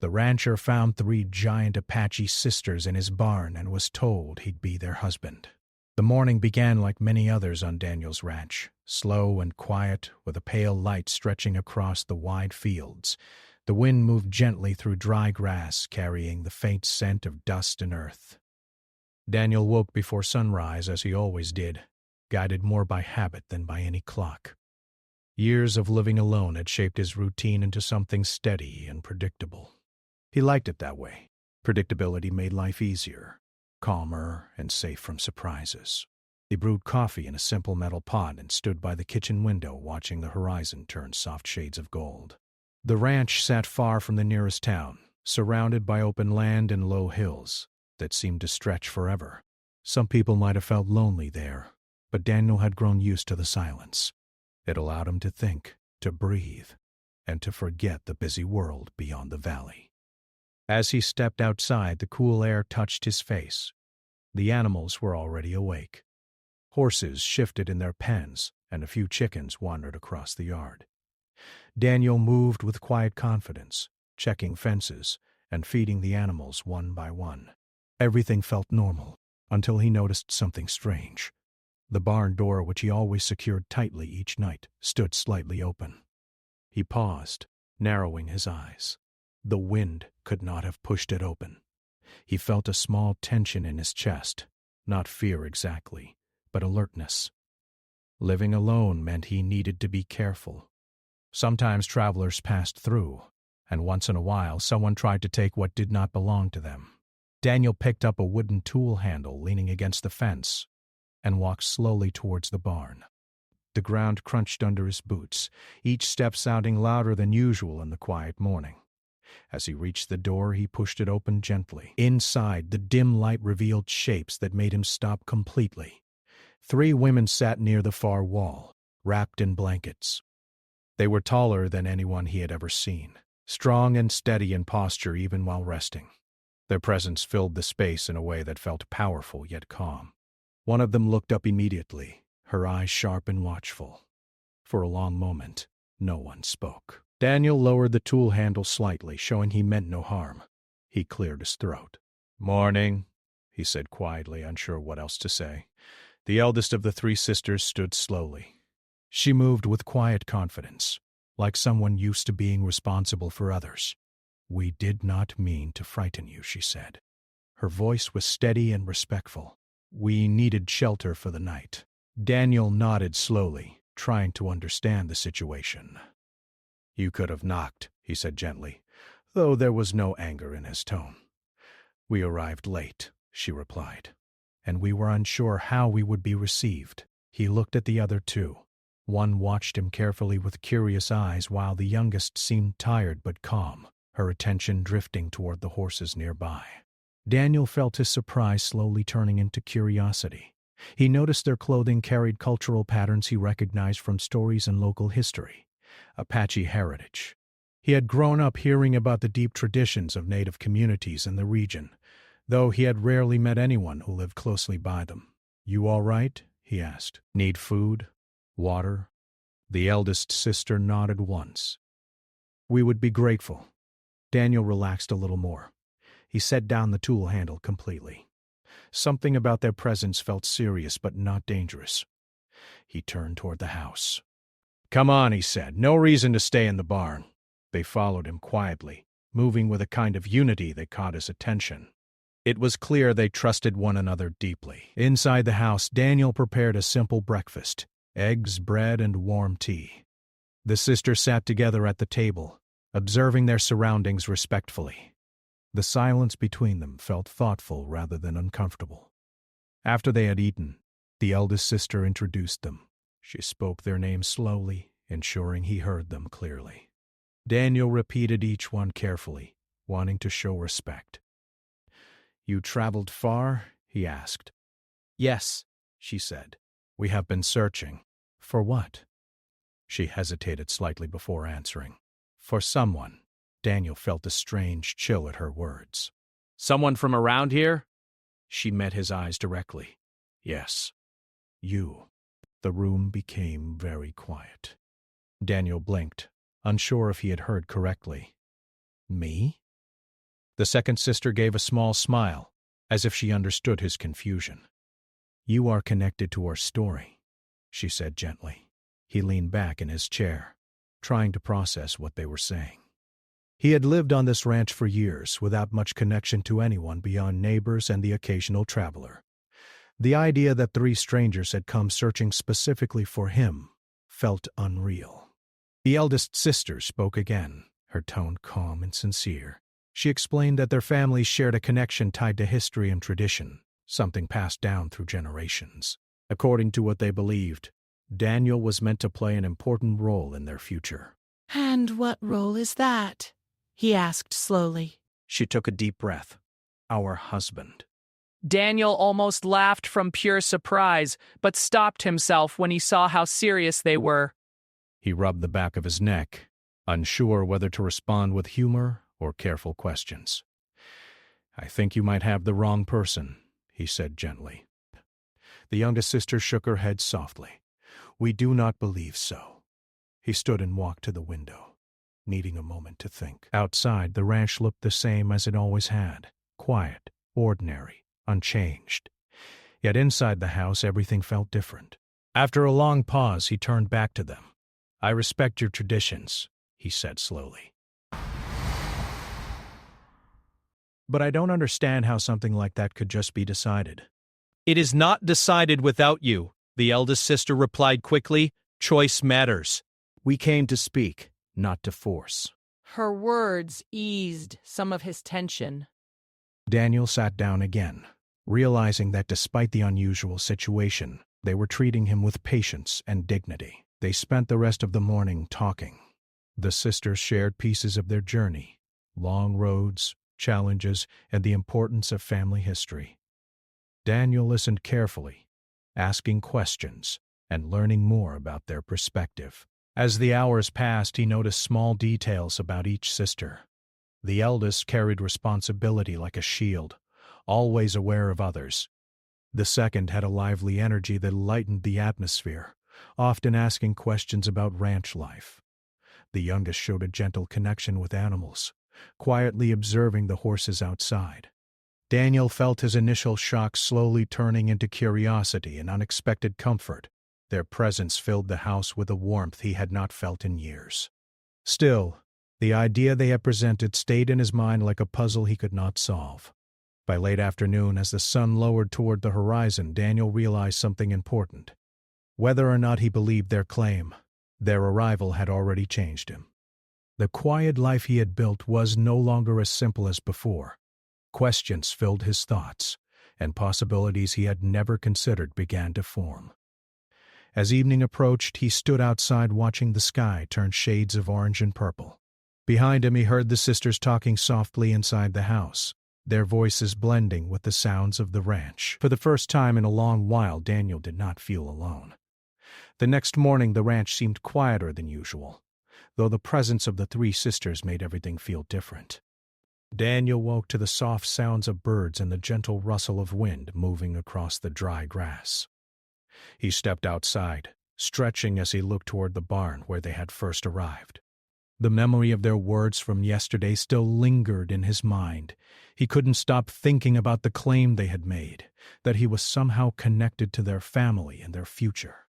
The rancher found 3 giant Apache sisters in his barn and was told he'd be their husband. The morning began like many others on Daniel's ranch, slow and quiet, with a pale light stretching across the wide fields. The wind moved gently through dry grass, carrying the faint scent of dust and earth. Daniel woke before sunrise, as he always did, guided more by habit than by any clock. Years of living alone had shaped his routine into something steady and predictable. He liked it that way. Predictability made life easier, calmer, and safe from surprises. He brewed coffee in a simple metal pot and stood by the kitchen window watching the horizon turn soft shades of gold. The ranch sat far from the nearest town, surrounded by open land and low hills that seemed to stretch forever. Some people might have felt lonely there, but Daniel had grown used to the silence. It allowed him to think, to breathe, and to forget the busy world beyond the valley. As he stepped outside, the cool air touched his face. The animals were already awake. Horses shifted in their pens, and a few chickens wandered across the yard. Daniel moved with quiet confidence, checking fences and feeding the animals one by one. Everything felt normal, until he noticed something strange. The barn door, which he always secured tightly each night, stood slightly open. He paused, narrowing his eyes. The wind could not have pushed it open. He felt a small tension in his chest, not fear exactly, but alertness. Living alone meant he needed to be careful. Sometimes travelers passed through, and once in a while someone tried to take what did not belong to them. Daniel picked up a wooden tool handle leaning against the fence and walked slowly towards the barn. The ground crunched under his boots, each step sounding louder than usual in the quiet morning. As he reached the door, he pushed it open gently. Inside, the dim light revealed shapes that made him stop completely. 3 women sat near the far wall, wrapped in blankets. They were taller than anyone he had ever seen, strong and steady in posture even while resting. Their presence filled the space in a way that felt powerful yet calm. One of them looked up immediately, her eyes sharp and watchful. For a long moment, no one spoke. Daniel lowered the tool handle slightly, showing he meant no harm. He cleared his throat. "Morning," he said quietly, unsure what else to say. The eldest of the 3 sisters stood slowly. She moved with quiet confidence, like someone used to being responsible for others. "We did not mean to frighten you," she said. Her voice was steady and respectful. "We needed shelter for the night." Daniel nodded slowly, trying to understand the situation. "You could have knocked," he said gently, though there was no anger in his tone. "We arrived late," she replied, "and we were unsure how we would be received." He looked at the other 2. One watched him carefully with curious eyes, while the youngest seemed tired but calm, her attention drifting toward the horses nearby. Daniel felt his surprise slowly turning into curiosity. He noticed their clothing carried cultural patterns he recognized from stories and local history. Apache heritage. He had grown up hearing about the deep traditions of native communities in the region, though he had rarely met anyone who lived closely by them. "You all right?" he asked. "Need food? Water?" The eldest sister nodded once. "We would be grateful." Daniel relaxed a little more. He set down the tool handle completely. Something about their presence felt serious but not dangerous. He turned toward the house. "Come on," he said. "No reason to stay in the barn." They followed him quietly, moving with a kind of unity that caught his attention. It was clear they trusted one another deeply. Inside the house, Daniel prepared a simple breakfast: eggs, bread, and warm tea. The sisters sat together at the table, observing their surroundings respectfully. The silence between them felt thoughtful rather than uncomfortable. After they had eaten, the eldest sister introduced them. She spoke their names slowly, ensuring he heard them clearly. Daniel repeated each one carefully, wanting to show respect. "You traveled far?" he asked. "Yes," she said. "We have been searching." "For what?" She hesitated slightly before answering. "For someone." Daniel felt a strange chill at her words. "Someone from around here?" She met his eyes directly. "Yes. You." The room became very quiet. Daniel blinked, unsure if he had heard correctly. "Me?" The second sister gave a small smile, as if she understood his confusion. "You are connected to our story," she said gently. He leaned back in his chair, trying to process what they were saying. He had lived on this ranch for years without much connection to anyone beyond neighbors and the occasional traveler. The idea that three strangers had come searching specifically for him felt unreal. The eldest sister spoke again, her tone calm and sincere. She explained that their families shared a connection tied to history and tradition, something passed down through generations. According to what they believed, Daniel was meant to play an important role in their future. "And what role is that?" he asked slowly. She took a deep breath. "Our husband." Daniel almost laughed from pure surprise, but stopped himself when he saw how serious they were. He rubbed the back of his neck, unsure whether to respond with humor or careful questions. "I think you might have the wrong person," he said gently. The youngest sister shook her head softly. "We do not believe so." He stood and walked to the window, needing a moment to think. Outside, the ranch looked the same as it always had, quiet, ordinary, unchanged. Yet inside the house, everything felt different. After a long pause, he turned back to them. "I respect your traditions," he said slowly. "But I don't understand how something like that could just be decided." "It is not decided without you," the eldest sister replied quickly. "Choice matters." "We came to speak, not to force." Her words eased some of his tension. Daniel sat down again, realizing that despite the unusual situation, they were treating him with patience and dignity. They spent the rest of the morning talking. The sisters shared pieces of their journey, long roads, challenges, and the importance of family history. Daniel listened carefully, asking questions and learning more about their perspective. As the hours passed, he noticed small details about each sister. The eldest carried responsibility like a shield, always aware of others. The second had a lively energy that lightened the atmosphere, often asking questions about ranch life. The youngest showed a gentle connection with animals, quietly observing the horses outside. Daniel felt his initial shock slowly turning into curiosity and unexpected comfort. Their presence filled the house with a warmth he had not felt in years. Still, the idea they had presented stayed in his mind like a puzzle he could not solve. By late afternoon, as the sun lowered toward the horizon, Daniel realized something important. Whether or not he believed their claim, their arrival had already changed him. The quiet life he had built was no longer as simple as before. Questions filled his thoughts, and possibilities he had never considered began to form. As evening approached, he stood outside watching the sky turn shades of orange and purple. Behind him he heard the sisters talking softly inside the house, their voices blending with the sounds of the ranch. For the first time in a long while, Daniel did not feel alone. The next morning the ranch seemed quieter than usual, though the presence of the three sisters made everything feel different. Daniel woke to the soft sounds of birds and the gentle rustle of wind moving across the dry grass. He stepped outside, stretching as he looked toward the barn where they had first arrived. The memory of their words from yesterday still lingered in his mind. He couldn't stop thinking about the claim they had made, that he was somehow connected to their family and their future.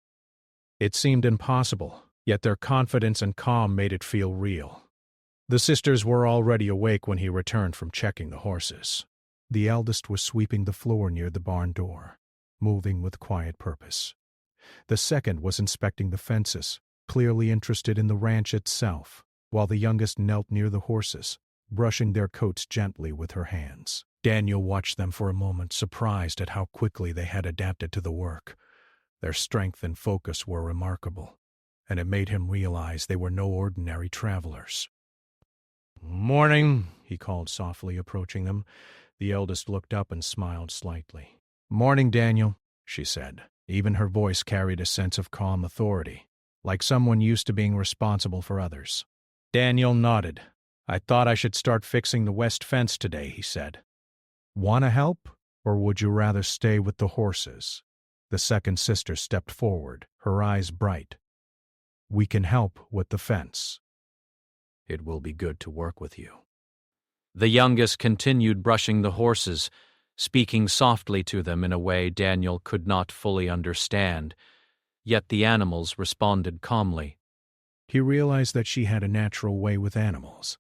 It seemed impossible, yet their confidence and calm made it feel real. The sisters were already awake when he returned from checking the horses. The eldest was sweeping the floor near the barn door, moving with quiet purpose. The second was inspecting the fences, clearly interested in the ranch itself, while the youngest knelt near the horses, brushing their coats gently with her hands. Daniel watched them for a moment, surprised at how quickly they had adapted to the work. Their strength and focus were remarkable, and it made him realize they were no ordinary travelers. "Morning," he called softly, approaching them. The eldest looked up and smiled slightly. "Morning, Daniel," she said. Even her voice carried a sense of calm authority, like someone used to being responsible for others. Daniel nodded. "I thought I should start fixing the west fence today," he said. "Want to help, or would you rather stay with the horses?" The second sister stepped forward, her eyes bright. "We can help with the fence. It will be good to work with you." The youngest continued brushing the horses, speaking softly to them in a way Daniel could not fully understand, yet the animals responded calmly. He realized that she had a natural way with animals,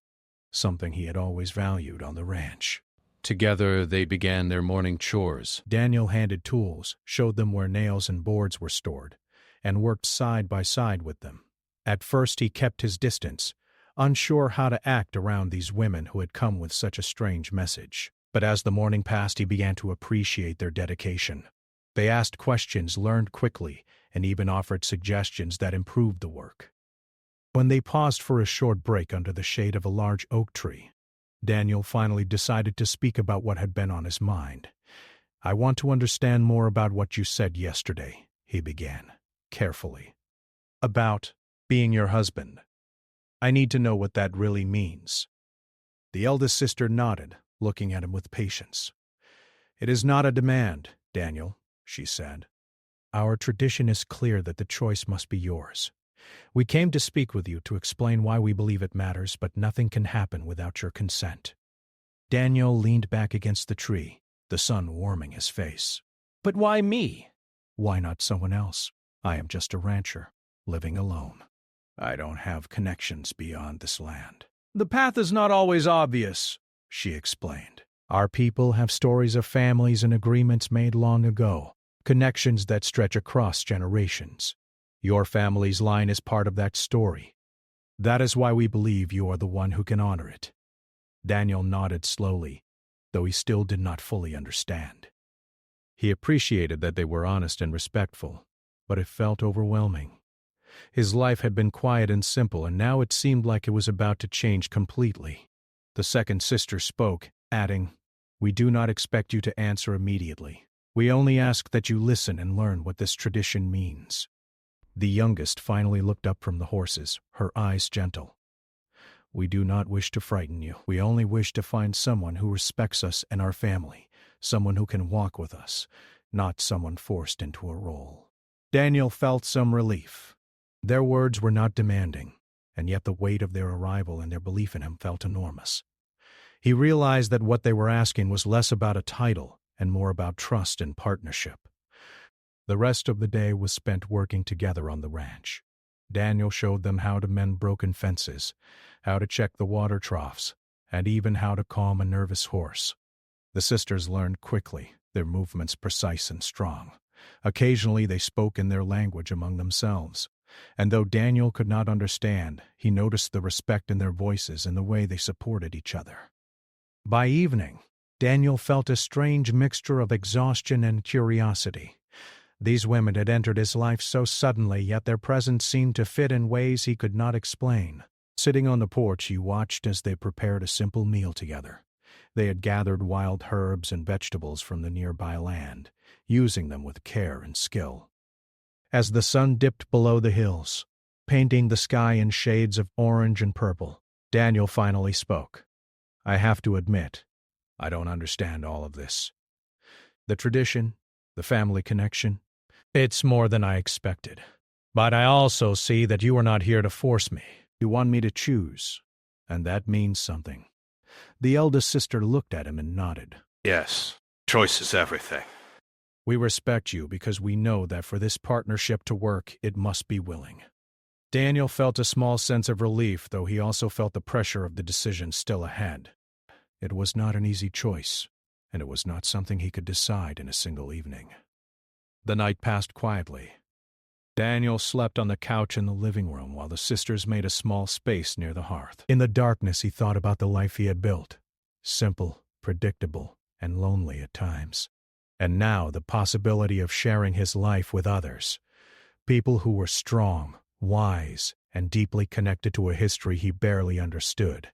something he had always valued on the ranch. Together, they began their morning chores. Daniel handed tools, showed them where nails and boards were stored, and worked side by side with them. At first, he kept his distance, unsure how to act around these women who had come with such a strange message. But as the morning passed, he began to appreciate their dedication. They asked questions, learned quickly, and even offered suggestions that improved the work. When they paused for a short break under the shade of a large oak tree, Daniel finally decided to speak about what had been on his mind. "I want to understand more about what you said yesterday," he began, carefully. "About being your husband. I need to know what that really means." The eldest sister nodded, looking at him with patience. "It is not a demand, Daniel," she said. "Our tradition is clear that the choice must be yours. We came to speak with you to explain why we believe it matters, but nothing can happen without your consent." Daniel leaned back against the tree, the sun warming his face. "But why me?" "Why not someone else? I am just a rancher, living alone. I don't have connections beyond this land." "The path is not always obvious," she explained. "Our people have stories of families and agreements made long ago, connections that stretch across generations. Your family's line is part of that story. That is why we believe you are the one who can honor it." Daniel nodded slowly, though he still did not fully understand. He appreciated that they were honest and respectful, but it felt overwhelming. His life had been quiet and simple, and now it seemed like it was about to change completely. The second sister spoke, adding, "We do not expect you to answer immediately. We only ask that you listen and learn what this tradition means." The youngest finally looked up from the horses, her eyes gentle. "We do not wish to frighten you. We only wish to find someone who respects us and our family, someone who can walk with us, not someone forced into a role." Daniel felt some relief. Their words were not demanding, and yet the weight of their arrival and their belief in him felt enormous. He realized that what they were asking was less about a title and more about trust and partnership. The rest of the day was spent working together on the ranch. Daniel showed them how to mend broken fences, how to check the water troughs, and even how to calm a nervous horse. The sisters learned quickly, their movements precise and strong. Occasionally they spoke in their language among themselves, and though Daniel could not understand, he noticed the respect in their voices and the way they supported each other. By evening, Daniel felt a strange mixture of exhaustion and curiosity. These women had entered his life so suddenly, yet their presence seemed to fit in ways he could not explain. Sitting on the porch, he watched as they prepared a simple meal together. They had gathered wild herbs and vegetables from the nearby land, using them with care and skill. As the sun dipped below the hills, painting the sky in shades of orange and purple, Daniel finally spoke. "I have to admit, I don't understand all of this. The tradition, the family connection, it's more than I expected. But I also see that you are not here to force me. You want me to choose, and that means something." The eldest sister looked at him and nodded. "Yes, choice is everything." "We respect you because we know that for this partnership to work, it must be willing." Daniel felt a small sense of relief, though he also felt the pressure of the decision still ahead. It was not an easy choice, and it was not something he could decide in a single evening. The night passed quietly. Daniel slept on the couch in the living room while the sisters made a small space near the hearth. In the darkness, he thought about the life he had built, simple, predictable, and lonely at times. And now the possibility of sharing his life with others, people who were strong, wise, and deeply connected to a history he barely understood,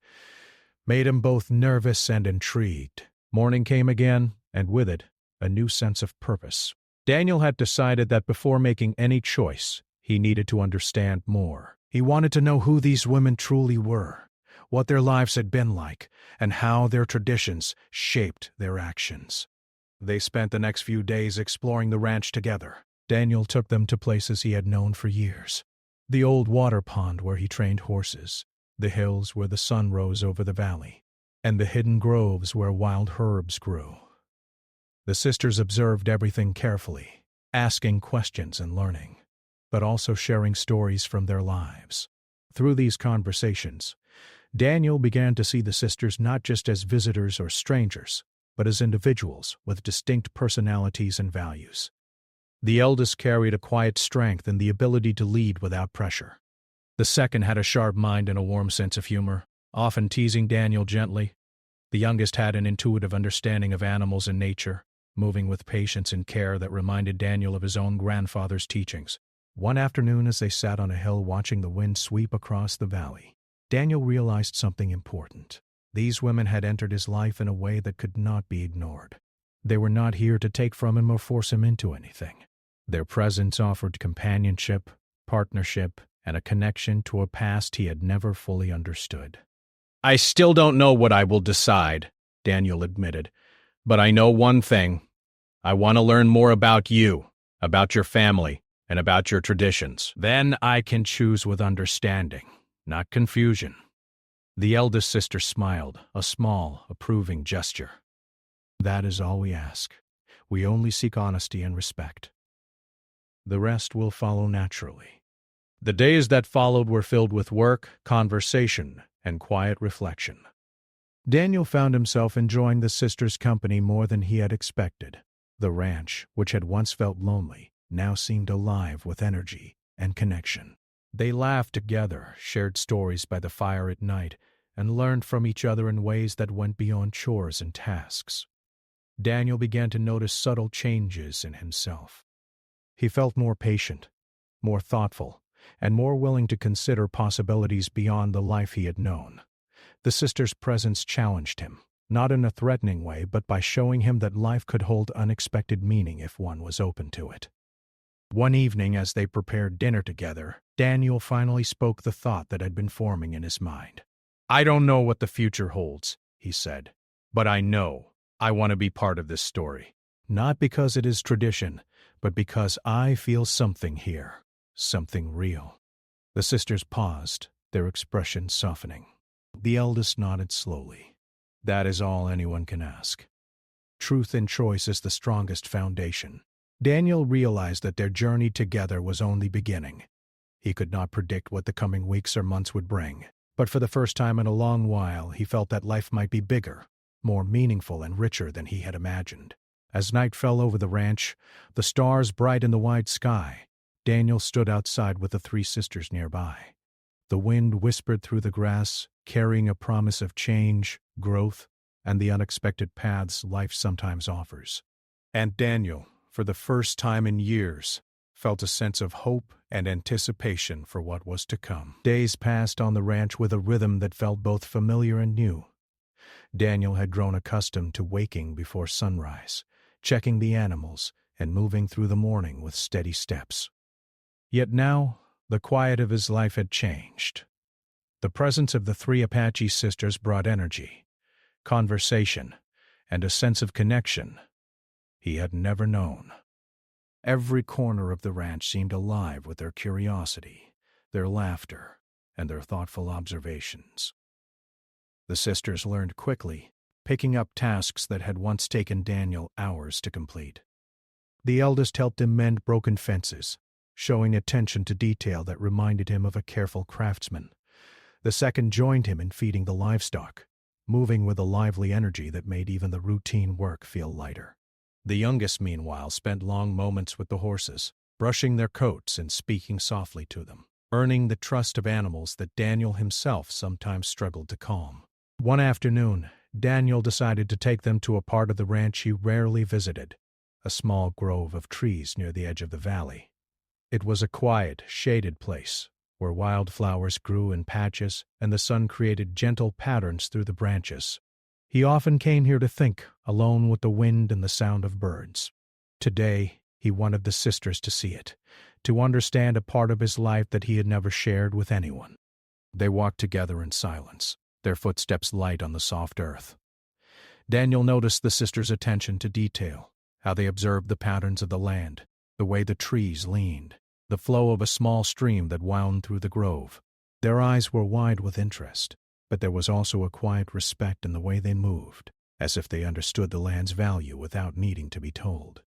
made him both nervous and intrigued. Morning came again, and with it, a new sense of purpose. Daniel had decided that before making any choice, he needed to understand more. He wanted to know who these women truly were, what their lives had been like, and how their traditions shaped their actions. They spent the next few days exploring the ranch together. Daniel took them to places he had known for years. The old water pond where he trained horses, the hills where the sun rose over the valley, and the hidden groves where wild herbs grew. The sisters observed everything carefully, asking questions and learning, but also sharing stories from their lives. Through these conversations, Daniel began to see the sisters not just as visitors or strangers, but as individuals with distinct personalities and values. The eldest carried a quiet strength and the ability to lead without pressure. The second had a sharp mind and a warm sense of humor, often teasing Daniel gently. The youngest had an intuitive understanding of animals and nature, moving with patience and care that reminded Daniel of his own grandfather's teachings. One afternoon, as they sat on a hill watching the wind sweep across the valley, Daniel realized something important. These women had entered his life in a way that could not be ignored. They were not here to take from him or force him into anything. Their presence offered companionship, partnership, and a connection to a past he had never fully understood. "I still don't know what I will decide," Daniel admitted, "but I know one thing. I want to learn more about you, about your family, and about your traditions. Then I can choose with understanding, not confusion." The eldest sister smiled, a small, approving gesture. "That is all we ask. We only seek honesty and respect. The rest will follow naturally." The days that followed were filled with work, conversation, and quiet reflection. Daniel found himself enjoying the sisters' company more than he had expected. The ranch, which had once felt lonely, now seemed alive with energy and connection. They laughed together, shared stories by the fire at night, and learned from each other in ways that went beyond chores and tasks. Daniel began to notice subtle changes in himself. He felt more patient, more thoughtful, and more willing to consider possibilities beyond the life he had known. The sisters' presence challenged him, not in a threatening way, but by showing him that life could hold unexpected meaning if one was open to it. One evening, as they prepared dinner together, Daniel finally spoke the thought that had been forming in his mind. "I don't know what the future holds," he said, "but I know I want to be part of this story. Not because it is tradition, but because I feel something here, something real." The sisters paused, their expressions softening. The eldest nodded slowly. "That is all anyone can ask. Truth in choice is the strongest foundation." Daniel realized that their journey together was only beginning. He could not predict what the coming weeks or months would bring, but for the first time in a long while he felt that life might be bigger, more meaningful and richer than he had imagined. As night fell over the ranch, the stars bright in the wide sky, Daniel stood outside with the three sisters nearby. The wind whispered through the grass, carrying a promise of change, growth, and the unexpected paths life sometimes offers. And Daniel, for the first time in years, felt a sense of hope and anticipation for what was to come. Days passed on the ranch with a rhythm that felt both familiar and new. Daniel had grown accustomed to waking before sunrise, checking the animals, and moving through the morning with steady steps. Yet now, the quiet of his life had changed. The presence of the three Apache sisters brought energy, conversation, and a sense of connection he had never known. Every corner of the ranch seemed alive with their curiosity, their laughter, and their thoughtful observations. The sisters learned quickly, picking up tasks that had once taken Daniel hours to complete. The eldest helped him mend broken fences, showing attention to detail that reminded him of a careful craftsman. The second joined him in feeding the livestock, moving with a lively energy that made even the routine work feel lighter. The youngest, meanwhile, spent long moments with the horses, brushing their coats and speaking softly to them, earning the trust of animals that Daniel himself sometimes struggled to calm. One afternoon, Daniel decided to take them to a part of the ranch he rarely visited, a small grove of trees near the edge of the valley. It was a quiet, shaded place, where wildflowers grew in patches and the sun created gentle patterns through the branches. He often came here to think, alone with the wind and the sound of birds. Today, he wanted the sisters to see it, to understand a part of his life that he had never shared with anyone. They walked together in silence, their footsteps light on the soft earth. Daniel noticed the sisters' attention to detail, how they observed the patterns of the land, the way the trees leaned, the flow of a small stream that wound through the grove. Their eyes were wide with interest, but there was also a quiet respect in the way they moved, as if they understood the land's value without needing to be told.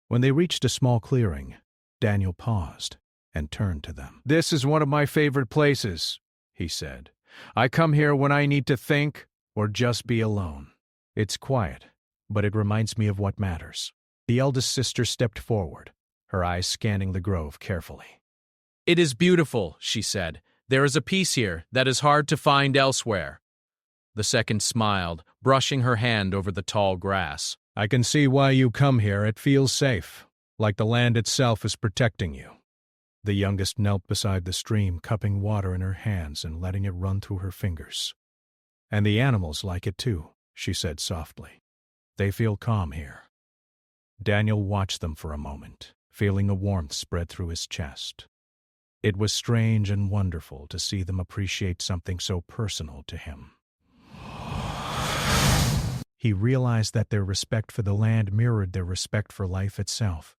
When they reached a small clearing, Daniel paused and turned to them. "This is one of my favorite places," he said. "I come here when I need to think or just be alone. It's quiet, but it reminds me of what matters." The eldest sister stepped forward, her eyes scanning the grove carefully. "It is beautiful," she said. "There is a peace here that is hard to find elsewhere." The second smiled, brushing her hand over the tall grass. "I can see why you come here. It feels safe, like the land itself is protecting you." The youngest knelt beside the stream, cupping water in her hands and letting it run through her fingers. "And the animals like it too," she said softly. "They feel calm here." Daniel watched them for a moment, feeling a warmth spread through his chest. It was strange and wonderful to see them appreciate something so personal to him. He realized that their respect for the land mirrored their respect for life itself,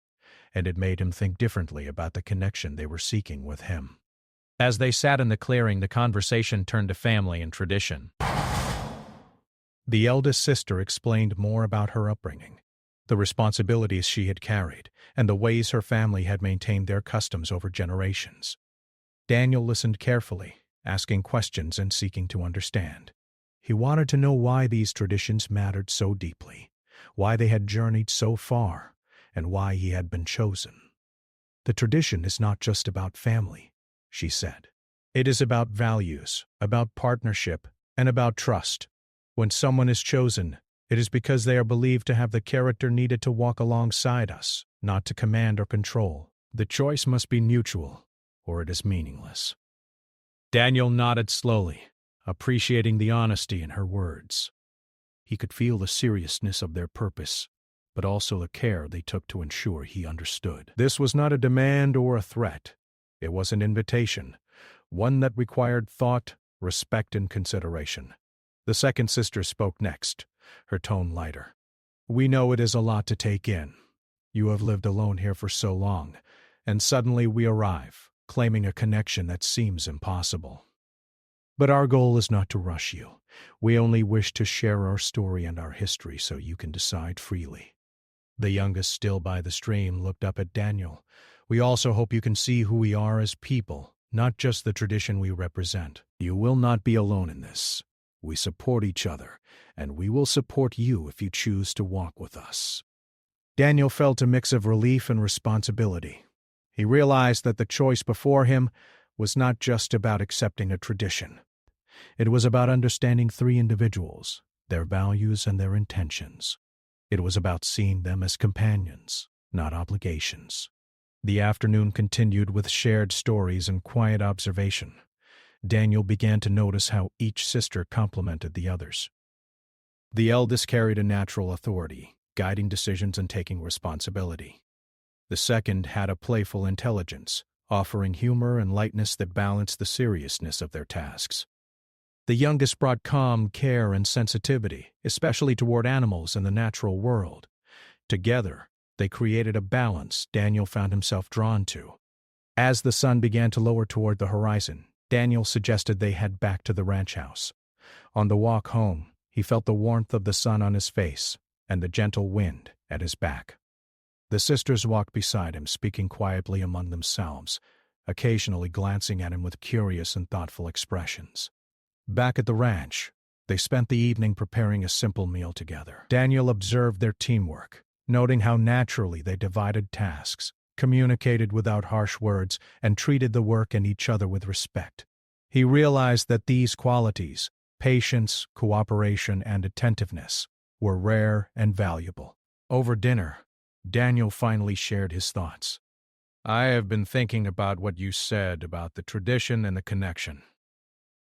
and it made him think differently about the connection they were seeking with him. As they sat in the clearing, the conversation turned to family and tradition. The eldest sister explained more about her upbringing, the responsibilities she had carried, and the ways her family had maintained their customs over generations. Daniel listened carefully, asking questions and seeking to understand. He wanted to know why these traditions mattered so deeply, why they had journeyed so far, and why he had been chosen. "The tradition is not just about family," she said. "It is about values, about partnership, and about trust. When someone is chosen, it is because they are believed to have the character needed to walk alongside us, not to command or control. The choice must be mutual, or it is meaningless." Daniel nodded slowly, appreciating the honesty in her words. He could feel the seriousness of their purpose, but also the care they took to ensure he understood. This was not a demand or a threat. It was an invitation, one that required thought, respect, and consideration. The second sister spoke next, her tone lighter. "We know it is a lot to take in. You have lived alone here for so long, and suddenly we arrive, claiming a connection that seems impossible. But our goal is not to rush you. We only wish to share our story and our history so you can decide freely." The youngest, still by the stream, looked up at Daniel. "We also hope you can see who we are as people, not just the tradition we represent. You will not be alone in this. We support each other, and we will support you if you choose to walk with us." Daniel felt a mix of relief and responsibility. He realized that the choice before him was not just about accepting a tradition. It was about understanding three individuals, their values and their intentions. It was about seeing them as companions, not obligations. The afternoon continued with shared stories and quiet observation. Daniel began to notice how each sister complemented the others. The eldest carried a natural authority, guiding decisions and taking responsibility. The second had a playful intelligence, offering humor and lightness that balanced the seriousness of their tasks. The youngest brought calm, care, and sensitivity, especially toward animals and the natural world. Together, they created a balance Daniel found himself drawn to. As the sun began to lower toward the horizon, Daniel suggested they head back to the ranch house. On the walk home, he felt the warmth of the sun on his face and the gentle wind at his back. The sisters walked beside him, speaking quietly among themselves, occasionally glancing at him with curious and thoughtful expressions. Back at the ranch, they spent the evening preparing a simple meal together. Daniel observed their teamwork, noting how naturally they divided tasks, communicated without harsh words, and treated the work and each other with respect. He realized that these qualities, patience, cooperation, and attentiveness, were rare and valuable. Over dinner, Daniel finally shared his thoughts. "I have been thinking about what you said about the tradition and the connection.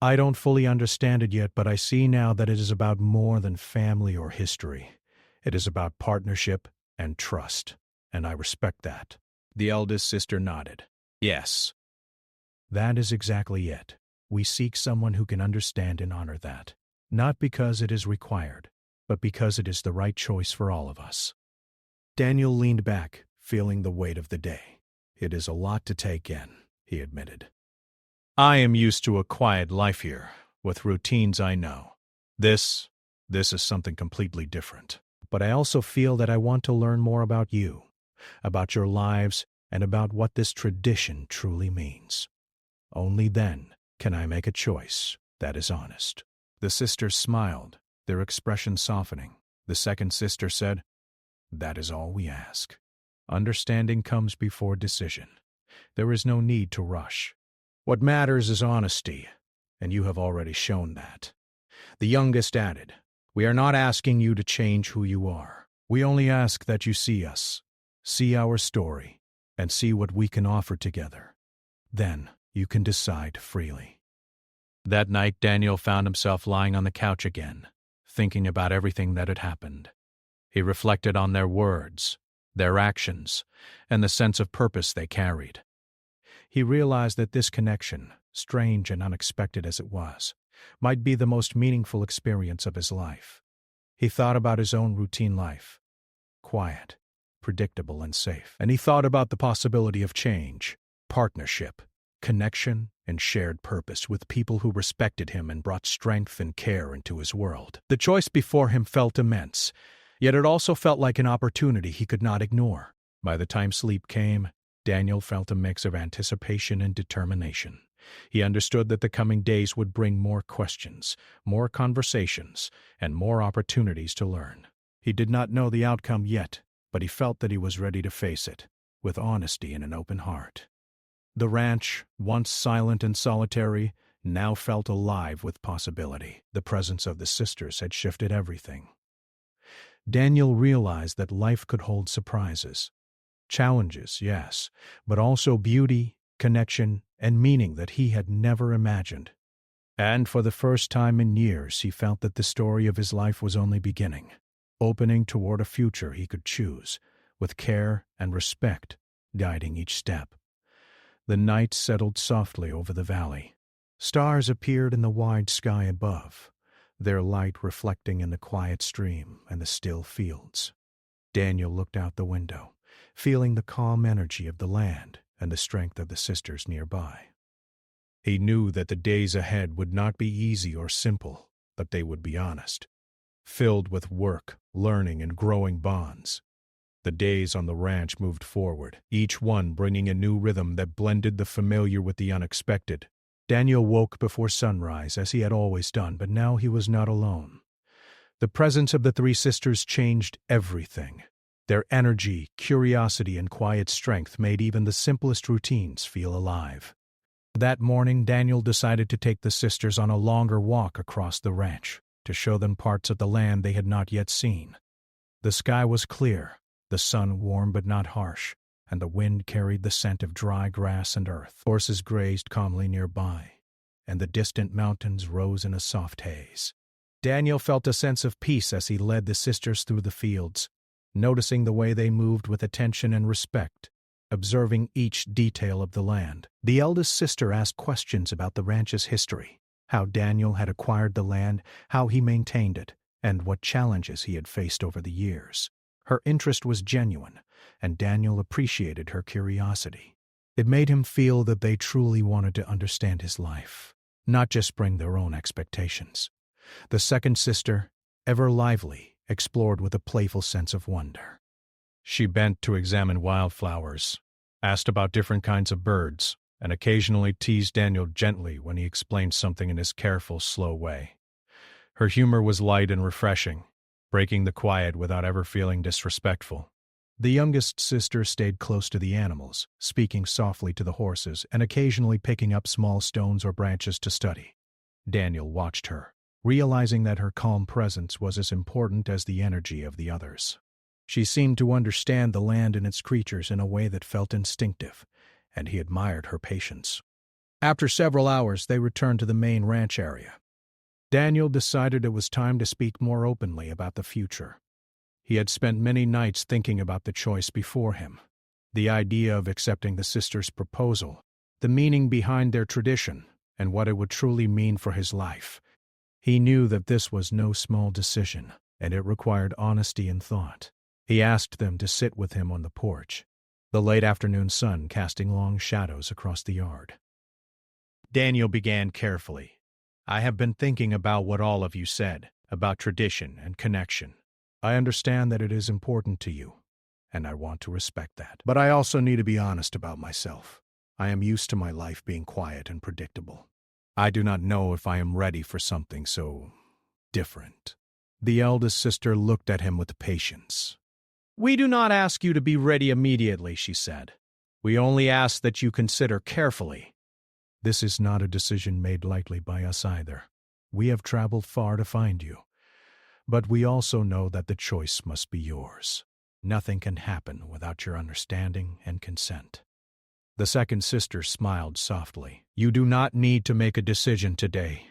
I don't fully understand it yet, but I see now that it is about more than family or history. It is about partnership and trust, and I respect that." The eldest sister nodded. "Yes." "That is exactly it. We seek someone who can understand and honor that, not because it is required, but because it is the right choice for all of us." Daniel leaned back, feeling the weight of the day. "It is a lot to take in," he admitted. "I am used to a quiet life here, With routines, I know. This is something completely different. But I also feel that I want to learn more about you, about your lives, and about what this tradition truly means. Only then can I make a choice that is honest." The sisters smiled, their expression softening. The second sister said, "That is all we ask. Understanding comes before decision. There is no need to rush. What matters is honesty, and you have already shown that." The youngest added, "We are not asking you to change who you are. We only ask that you see us, see our story, and see what we can offer together. Then you can decide freely." That night, Daniel found himself lying on the couch again, thinking about everything that had happened. He reflected on their words, their actions, and the sense of purpose they carried. He realized that this connection, strange and unexpected as it was, might be the most meaningful experience of his life. He thought about his own routine life, quiet, predictable, and safe. And he thought about the possibility of change, partnership, connection, and shared purpose with people who respected him and brought strength and care into his world. The choice before him felt immense, yet it also felt like an opportunity he could not ignore. By the time sleep came, Daniel felt a mix of anticipation and determination. He understood that the coming days would bring more questions, more conversations, and more opportunities to learn. He did not know the outcome yet, but he felt that he was ready to face it, with honesty and an open heart. The ranch, once silent and solitary, now felt alive with possibility. The presence of the sisters had shifted everything. Daniel realized that life could hold surprises. Challenges, yes, but also beauty, connection, and meaning that he had never imagined. And for the first time in years, he felt that the story of his life was only beginning, opening toward a future he could choose, with care and respect guiding each step. The night settled softly over the valley. Stars appeared in the wide sky above, their light reflecting in the quiet stream and the still fields. Daniel looked out the window, feeling the calm energy of the land and the strength of the sisters nearby. He knew that the days ahead would not be easy or simple, but they would be honest, filled with work, learning, and growing bonds. The days on the ranch moved forward, each one bringing a new rhythm that blended the familiar with the unexpected. Daniel woke before sunrise, as he had always done, but now he was not alone. The presence of the three sisters changed everything. Their energy, curiosity, and quiet strength made even the simplest routines feel alive. That morning, Daniel decided to take the sisters on a longer walk across the ranch, to show them parts of the land they had not yet seen. The sky was clear, the sun warm but not harsh, and the wind carried the scent of dry grass and earth. Horses grazed calmly nearby, and the distant mountains rose in a soft haze. Daniel felt a sense of peace as he led the sisters through the fields, noticing the way they moved with attention and respect, observing each detail of the land. The eldest sister asked questions about the ranch's history, how Daniel had acquired the land, how he maintained it, and what challenges he had faced over the years. Her interest was genuine, and Daniel appreciated her curiosity. It made him feel that they truly wanted to understand his life, not just bring their own expectations. The second sister, ever lively, explored with a playful sense of wonder. She bent to examine wildflowers, asked about different kinds of birds, and occasionally teased Daniel gently when he explained something in his careful, slow way. Her humor was light and refreshing, breaking the quiet without ever feeling disrespectful. The youngest sister stayed close to the animals, speaking softly to the horses and occasionally picking up small stones or branches to study. Daniel watched her, realizing that her calm presence was as important as the energy of the others. She seemed to understand the land and its creatures in a way that felt instinctive, and he admired her patience. After several hours, they returned to the main ranch area. Daniel decided it was time to speak more openly about the future. He had spent many nights thinking about the choice before him, the idea of accepting the sisters' proposal, the meaning behind their tradition, and what it would truly mean for his life. He knew that this was no small decision, and it required honesty and thought. He asked them to sit with him on the porch, the late afternoon sun casting long shadows across the yard. Daniel began carefully, I have been thinking about what all of you said, about tradition and connection. I understand that it is important to you, and I want to respect that. But I also need to be honest about myself. I am used to my life being quiet and predictable. I do not know if I am ready for something so different. The eldest sister looked at him with patience. We do not ask you to be ready immediately, she said. We only ask that you consider carefully. This is not a decision made lightly by us either. We have traveled far to find you. But we also know that the choice must be yours. Nothing can happen without your understanding and consent. The second sister smiled softly. You do not need to make a decision today.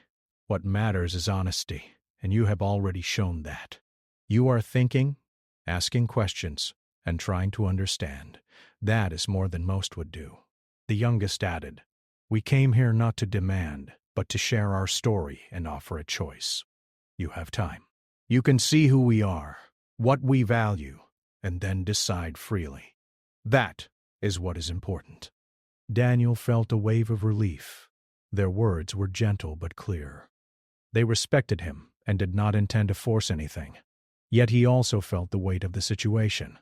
What matters is honesty, and you have already shown that. You are thinking, asking questions, and trying to understand. That is more than most would do. The youngest added, We came here not to demand, but to share our story and offer a choice. You have time. You can see who we are, what we value, and then decide freely. That is what is important. Daniel felt a wave of relief. Their words were gentle but clear. They respected him and did not intend to force anything. Yet he also felt the weight of the situation,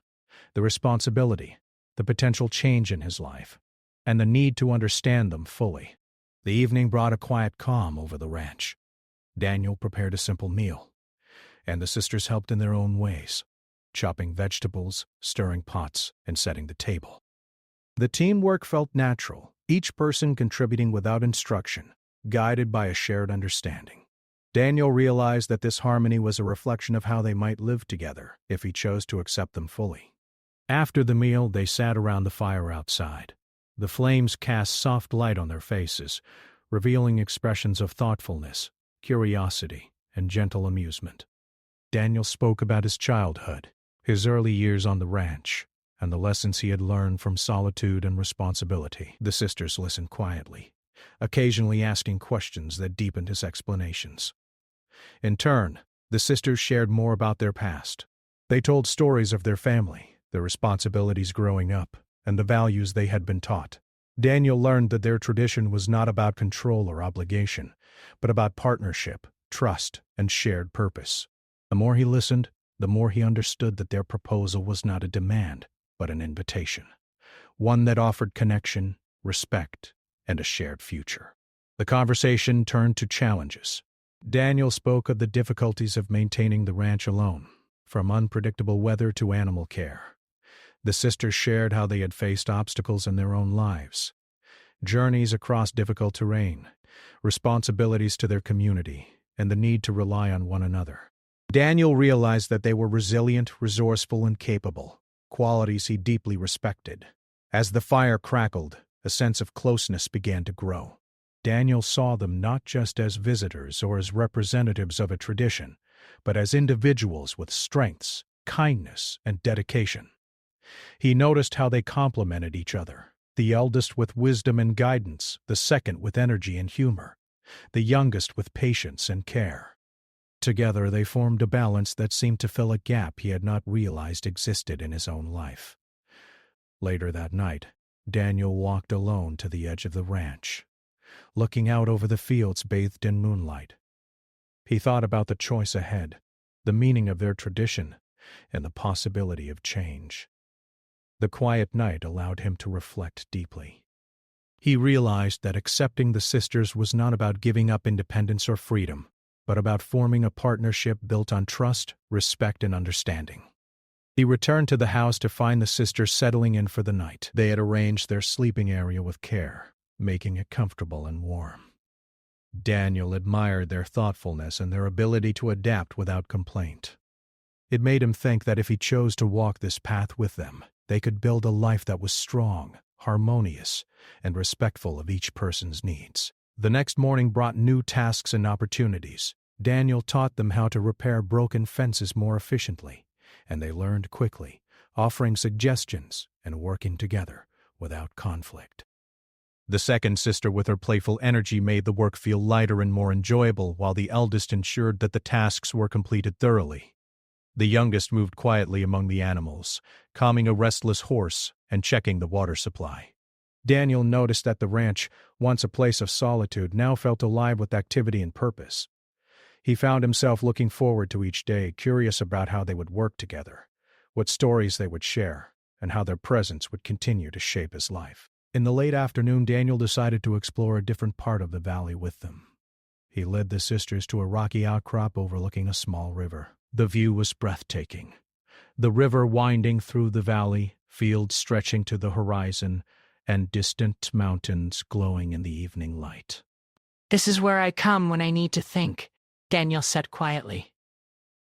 the responsibility, the potential change in his life, and the need to understand them fully. The evening brought a quiet calm over the ranch. Daniel prepared a simple meal, and the sisters helped in their own ways, chopping vegetables, stirring pots, and setting the table. The teamwork felt natural, each person contributing without instruction, guided by a shared understanding. Daniel realized that this harmony was a reflection of how they might live together if he chose to accept them fully. After the meal, they sat around the fire outside. The flames cast soft light on their faces, revealing expressions of thoughtfulness, curiosity, and gentle amusement. Daniel spoke about his childhood, his early years on the ranch, and the lessons he had learned from solitude and responsibility. The sisters listened quietly, occasionally asking questions that deepened his explanations. In turn, the sisters shared more about their past. They told stories of their family, their responsibilities growing up, and the values they had been taught. Daniel learned that their tradition was not about control or obligation, but about partnership, trust, and shared purpose. The more he listened, the more he understood that their proposal was not a demand, but an invitation, one that offered connection, respect, and a shared future. The conversation turned to challenges. Daniel spoke of the difficulties of maintaining the ranch alone, from unpredictable weather to animal care. The sisters shared how they had faced obstacles in their own lives, journeys across difficult terrain, responsibilities to their community, and the need to rely on one another. Daniel realized that they were resilient, resourceful, and capable, qualities he deeply respected. As the fire crackled, a sense of closeness began to grow. Daniel saw them not just as visitors or as representatives of a tradition, but as individuals with strengths, kindness, and dedication. He noticed how they complemented each other, the eldest with wisdom and guidance, the second with energy and humor, the youngest with patience and care. Together they formed a balance that seemed to fill a gap he had not realized existed in his own life. Later that night, Daniel walked alone to the edge of the ranch, looking out over the fields bathed in moonlight. He thought about the choice ahead, the meaning of their tradition, and the possibility of change. The quiet night allowed him to reflect deeply. He realized that accepting the sisters was not about giving up independence or freedom, but about forming a partnership built on trust, respect, and understanding. He returned to the house to find the sisters settling in for the night. They had arranged their sleeping area with care, making it comfortable and warm. Daniel admired their thoughtfulness and their ability to adapt without complaint. It made him think that if he chose to walk this path with them, they could build a life that was strong, harmonious, and respectful of each person's needs. The next morning brought new tasks and opportunities. Daniel taught them how to repair broken fences more efficiently, and they learned quickly, offering suggestions and working together without conflict. The second sister with her playful energy made the work feel lighter and more enjoyable, while the eldest ensured that the tasks were completed thoroughly. The youngest moved quietly among the animals, calming a restless horse and checking the water supply. Daniel noticed that the ranch, once a place of solitude, now felt alive with activity and purpose. He found himself looking forward to each day, curious about how they would work together, what stories they would share, and how their presence would continue to shape his life. In the late afternoon, Daniel decided to explore a different part of the valley with them. He led the sisters to a rocky outcrop overlooking a small river. The view was breathtaking. The river winding through the valley, fields stretching to the horizon, and distant mountains glowing in the evening light. "This is where I come when I need to think," Daniel said quietly.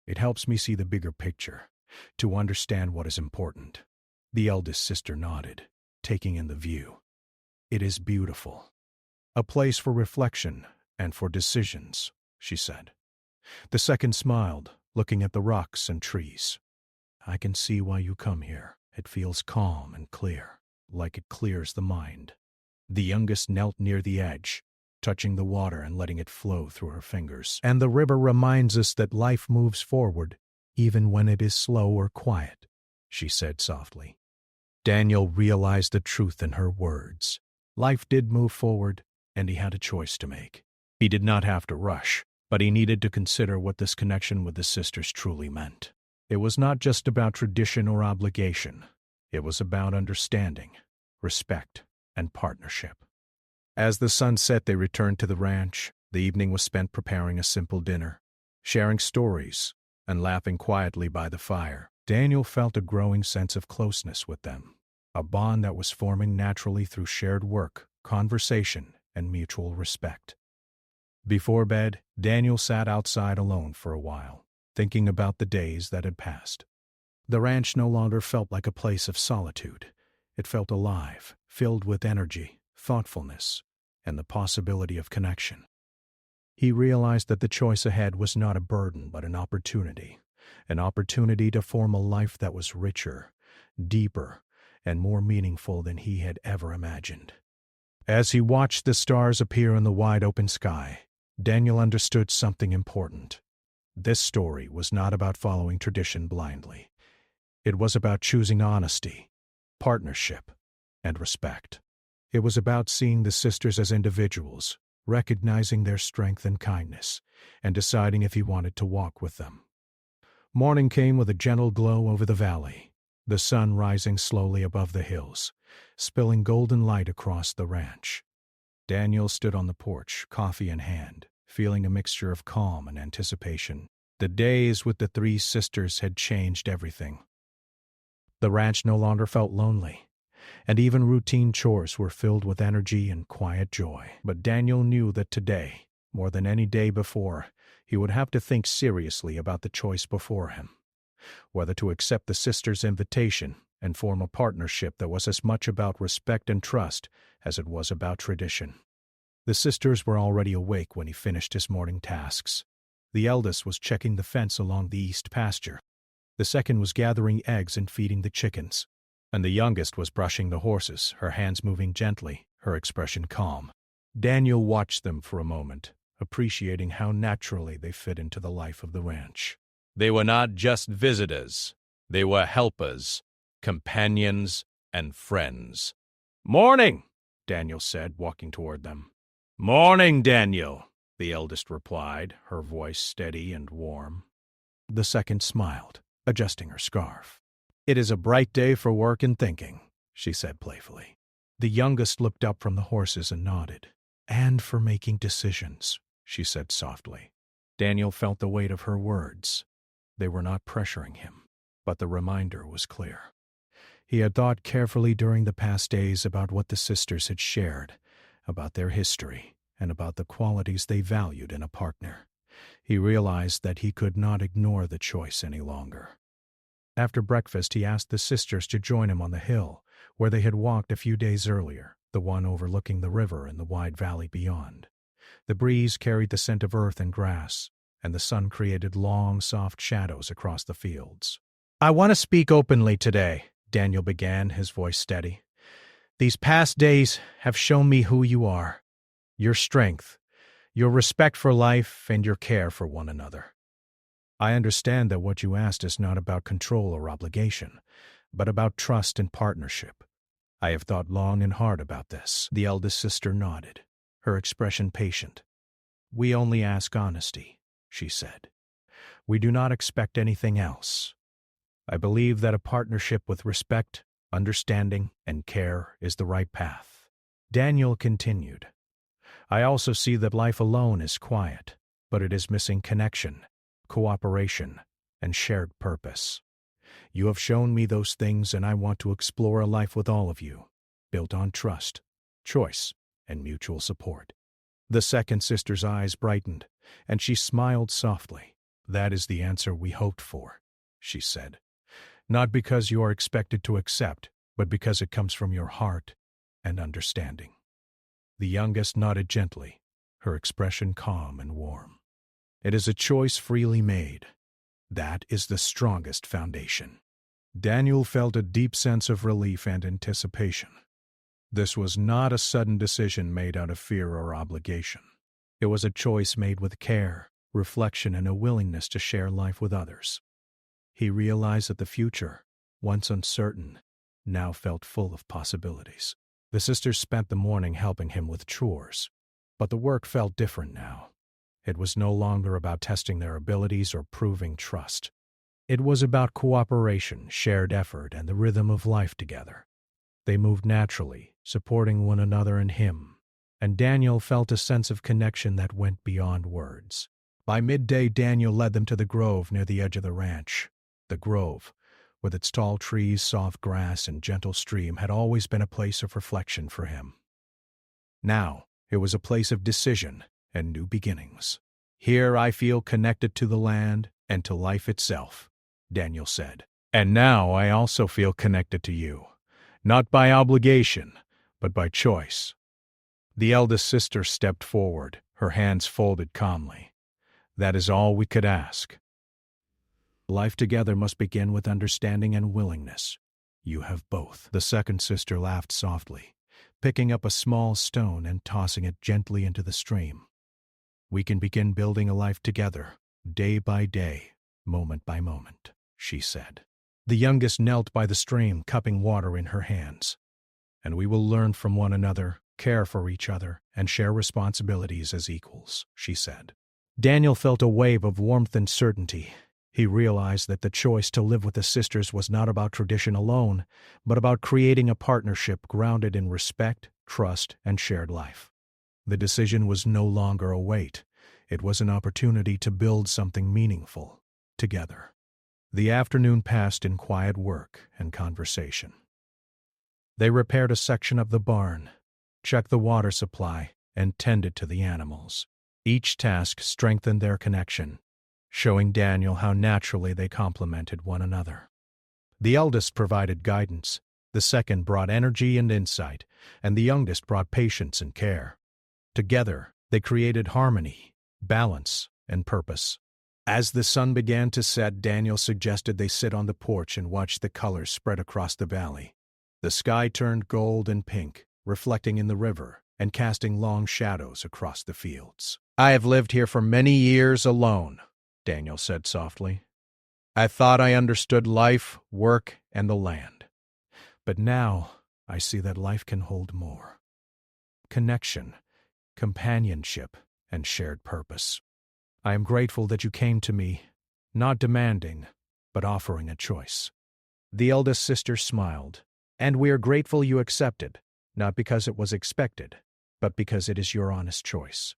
"It helps me see the bigger picture, to understand what is important." The eldest sister nodded, taking in the view. "It is beautiful. A place for reflection and for decisions," she said. The second smiled, looking at the rocks and trees. "I can see why you come here. It feels calm and clear, like it clears the mind." The youngest knelt near the edge, touching the water and letting it flow through her fingers. "And the river reminds us that life moves forward, even when it is slow or quiet," she said softly. Daniel realized the truth in her words. Life did move forward, and he had a choice to make. He did not have to rush, but he needed to consider what this connection with the sisters truly meant. It was not just about tradition or obligation. It was about understanding, respect, and partnership. As the sun set, they returned to the ranch. The evening was spent preparing a simple dinner, sharing stories, and laughing quietly by the fire. Daniel felt a growing sense of closeness with them, a bond that was forming naturally through shared work, conversation, and mutual respect. Before bed, Daniel sat outside alone for a while, thinking about the days that had passed. The ranch no longer felt like a place of solitude. It felt alive, filled with energy, thoughtfulness, and the possibility of connection. He realized that the choice ahead was not a burden but an opportunity to form a life that was richer, deeper, and more meaningful than he had ever imagined. As he watched the stars appear in the wide open sky, Daniel understood something important. This story was not about following tradition blindly. It was about choosing honesty, partnership, and respect. It was about seeing the sisters as individuals, recognizing their strength and kindness, and deciding if he wanted to walk with them. Morning came with a gentle glow over the valley, the sun rising slowly above the hills, spilling golden light across the ranch. Daniel stood on the porch, coffee in hand, feeling a mixture of calm and anticipation. The days with the three sisters had changed everything. The ranch no longer felt lonely, and even routine chores were filled with energy and quiet joy. But Daniel knew that today, more than any day before, he would have to think seriously about the choice before him, whether to accept the sisters' invitation and form a partnership that was as much about respect and trust as it was about tradition. The sisters were already awake when he finished his morning tasks. The eldest was checking the fence along the east pasture. The second was gathering eggs and feeding the chickens. And the youngest was brushing the horses, her hands moving gently, her expression calm. Daniel watched them for a moment, appreciating how naturally they fit into the life of the ranch. They were not just visitors. They were helpers, companions, and friends. "Morning," Daniel said, walking toward them. "Morning, Daniel," the eldest replied, her voice steady and warm. The second smiled, adjusting her scarf. "It is a bright day for work and thinking," she said playfully. The youngest looked up from the horses and nodded. "And for making decisions," she said softly. Daniel felt the weight of her words. They were not pressuring him, but the reminder was clear. He had thought carefully during the past days about what the sisters had shared, about their history, and about the qualities they valued in a partner. He realized that he could not ignore the choice any longer. After breakfast, he asked the sisters to join him on the hill, where they had walked a few days earlier, the one overlooking the river and the wide valley beyond. The breeze carried the scent of earth and grass, and the sun created long, soft shadows across the fields. "I want to speak openly today," Daniel began, his voice steady. "These past days have shown me who you are, your strength, your respect for life, and your care for one another. I understand that what you asked is not about control or obligation, but about trust and partnership. I have thought long and hard about this. The eldest sister nodded, her expression patient. We only ask honesty, she said. We do not expect anything else. I believe that a partnership with respect, understanding, and care is the right path. Daniel continued. I also see that life alone is quiet, but it is missing connection, cooperation, and shared purpose. You have shown me those things, and I want to explore a life with all of you, built on trust, choice, and mutual support. The second sister's eyes brightened, and she smiled softly. That is the answer we hoped for, she said. Not because you are expected to accept, but because it comes from your heart and understanding. The youngest nodded gently, her expression calm and warm. It is a choice freely made. That is the strongest foundation. Daniel felt a deep sense of relief and anticipation. This was not a sudden decision made out of fear or obligation. It was a choice made with care, reflection, and a willingness to share life with others. He realized that the future, once uncertain, now felt full of possibilities. The sisters spent the morning helping him with chores, but the work felt different now. It was no longer about testing their abilities or proving trust. It was about cooperation, shared effort, and the rhythm of life together. They moved naturally, supporting one another and him, and Daniel felt a sense of connection that went beyond words. By midday, Daniel led them to the grove near the edge of the ranch. The grove, with its tall trees, soft grass, and gentle stream, had always been a place of reflection for him. Now, it was a place of decision and new beginnings. Here I feel connected to the land and to life itself, Daniel said. And now I also feel connected to you, not by obligation, but by choice. The eldest sister stepped forward, her hands folded calmly. That is all we could ask. Life together must begin with understanding and willingness. You have both. The second sister laughed softly, picking up a small stone and tossing it gently into the stream. We can begin building a life together, day by day, moment by moment, she said. The youngest knelt by the stream, cupping water in her hands. And we will learn from one another, care for each other, and share responsibilities as equals, she said. Daniel felt a wave of warmth and certainty. He realized that the choice to live with the sisters was not about tradition alone, but about creating a partnership grounded in respect, trust, and shared life. The decision was no longer a weight. It was an opportunity to build something meaningful together. The afternoon passed in quiet work and conversation. They repaired a section of the barn, checked the water supply, and tended to the animals. Each task strengthened their connection, showing Daniel how naturally they complemented one another. The eldest provided guidance, the second brought energy and insight, and the youngest brought patience and care. Together, they created harmony, balance, and purpose. As the sun began to set, Daniel suggested they sit on the porch and watch the colors spread across the valley. The sky turned gold and pink, reflecting in the river and casting long shadows across the fields. I have lived here for many years alone, Daniel said softly. I thought I understood life, work, and the land. But now I see that life can hold more. Connection, companionship, and shared purpose. I am grateful that you came to me, not demanding, but offering a choice. The eldest sister smiled. And we are grateful you accepted, not because it was expected, but because it is your honest choice.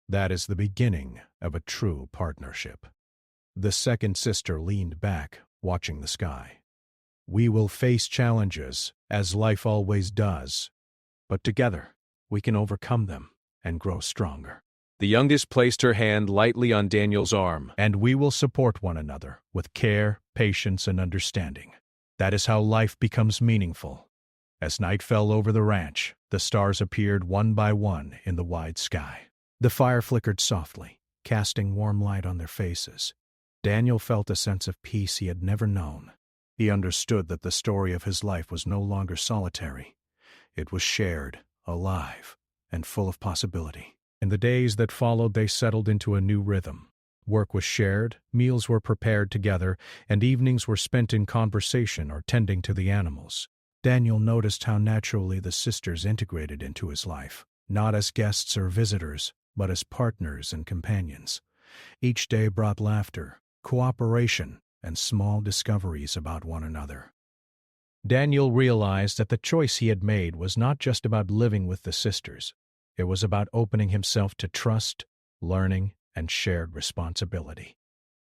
That is the beginning of a true partnership. The second sister leaned back, watching the sky. We will face challenges, as life always does, but together we can overcome them and grow stronger. The youngest placed her hand lightly on Daniel's arm. And we will support one another with care, patience, and understanding. That is how life becomes meaningful. As night fell over the ranch, the stars appeared one by one in the wide sky. The fire flickered softly, casting warm light on their faces. Daniel felt a sense of peace he had never known. He understood that the story of his life was no longer solitary. It was shared, alive, and full of possibility. In the days that followed, they settled into a new rhythm. Work was shared, meals were prepared together, and evenings were spent in conversation or tending to the animals. Daniel noticed how naturally the sisters integrated into his life, not as guests or visitors, but as partners and companions. Each day brought laughter, cooperation, and small discoveries about one another. Daniel realized that the choice he had made was not just about living with the sisters. It was about opening himself to trust, learning, and shared responsibility.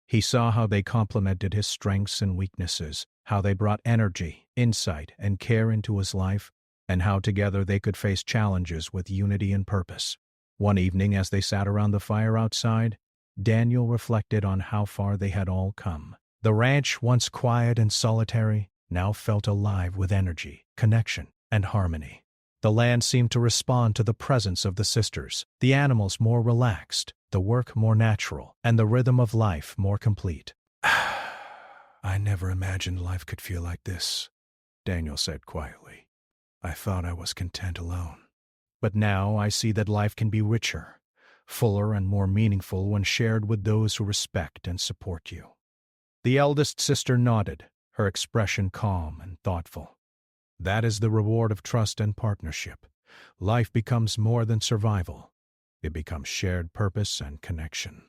He saw how they complemented his strengths and weaknesses, how they brought energy, insight, and care into his life, and how together they could face challenges with unity and purpose. One evening, as they sat around the fire outside, Daniel reflected on how far they had all come. The ranch, once quiet and solitary, now felt alive with energy, connection, and harmony. The land seemed to respond to the presence of the sisters, the animals more relaxed, the work more natural, and the rhythm of life more complete. "I never imagined life could feel like this," Daniel said quietly. "I thought I was content alone. But now I see that life can be richer, fuller, and more meaningful when shared with those who respect and support you." The eldest sister nodded, her expression calm and thoughtful. That is the reward of trust and partnership. Life becomes more than survival. It becomes shared purpose and connection.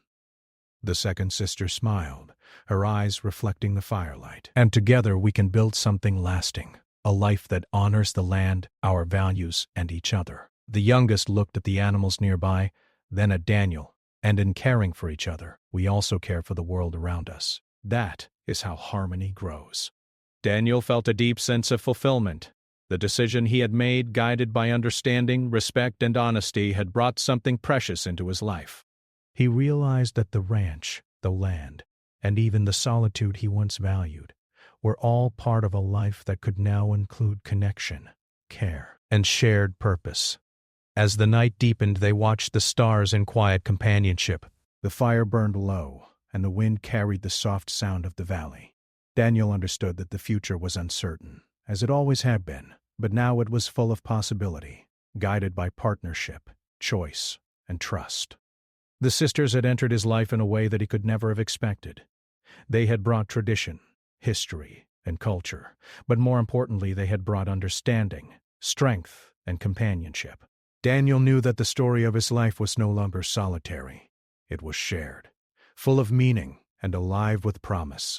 The second sister smiled, her eyes reflecting the firelight. "And together we can build something lasting, a life that honors the land, our values, and each other." The youngest looked at the animals nearby, then at Daniel, and in caring for each other, we also care for the world around us. That is how harmony grows. Daniel felt a deep sense of fulfillment. The decision he had made, guided by understanding, respect, and honesty, had brought something precious into his life. He realized that the ranch, the land, and even the solitude he once valued were all part of a life that could now include connection, care, and shared purpose. As the night deepened, they watched the stars in quiet companionship. The fire burned low, and the wind carried the soft sound of the valley. Daniel understood that the future was uncertain, as it always had been, but now it was full of possibility, guided by partnership, choice, and trust. The sisters had entered his life in a way that he could never have expected. They had brought tradition, history, and culture, but more importantly, they had brought understanding, strength, and companionship. Daniel knew that the story of his life was no longer solitary. It was shared, full of meaning, and alive with promise.